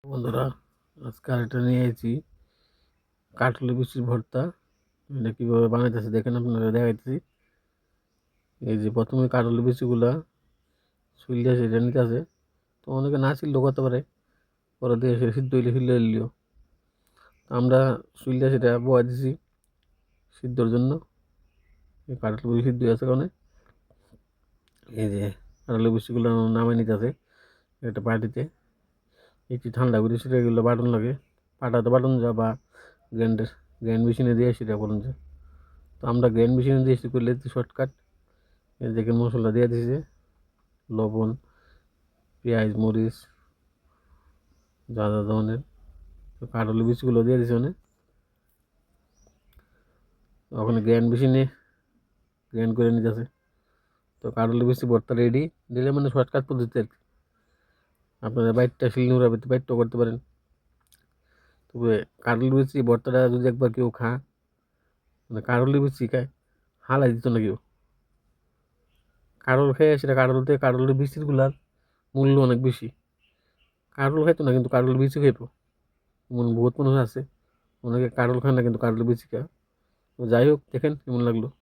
বন্ধুরা, আজকে আরেকটা নিয়ে এসেছি কাঁঠালের বিচির ভর্তা। এটা কীভাবে বানাইতেছে দেখেন, আপনারা দেখাইতেছি। এই যে প্রথমে কাঁঠালের বিচিগুলা ছুললে সেটা নিতে আছে। তো অনেকে না ছিললেও করতে পারে, পরে দিয়ে সেটা সিদ্ধ হইলে ফিরলে এলিও। আমরা ছুললে সেটা বয়া দিছি সিদ্ধর জন্য। এই কাঁঠালের বিচি সিদ্ধ হয়ে আছে কারণে এই যে কাঁঠালের বিচিগুলো নামাই নিতে আছে একটা বাটিতে। একটু ঠান্ডা করে সেটা এগুলো বাটন লাগে, পাটাতে বাটন যা বা গ্র্যান্ড মেশিনে দিয়ে সেটা করুন যায়। তো আমরা গ্র্যান্ড মেশিনে দিয়ে করলে শর্টকাট। এই দেখে মশলা দিয়ে দিয়েছে, লবণ, পেঁয়াজ, মরিচ, যা যা ধরনের। তো কাঁঠালের বীজগুলো দিয়ে দিয়েছে ওখানে গ্র্যান্ড মেশিনে গ্র্যান্ড করে নিতেছে। তো কাঁঠালের বীজ ভর্তা রেডি, দিলে মানে শর্টকাট পদ্ধতি আর কি। আপনারা বাইকটা শিলনোড়া বাইকটাও করতে পারেন। তবে কাঁঠালের বীজ ভর্তাটা যদি একবার কেউ মানে কাঁঠালের বীজ খায়, হালাই দিত না কেউ। কাঁঠাল খেয়ে সেটা কাঁঠালের বীজগুলার মূল্য অনেক বেশি। কাঁঠাল খাইতো না, কিন্তু কাঁঠালের বীজ খাইতো। বহুত মানুষ আছে অনেকে কাঁঠাল খায় না, কিন্তু কাঁঠালের বীজ খায়। যাই হোক, দেখেন কেমন লাগলো।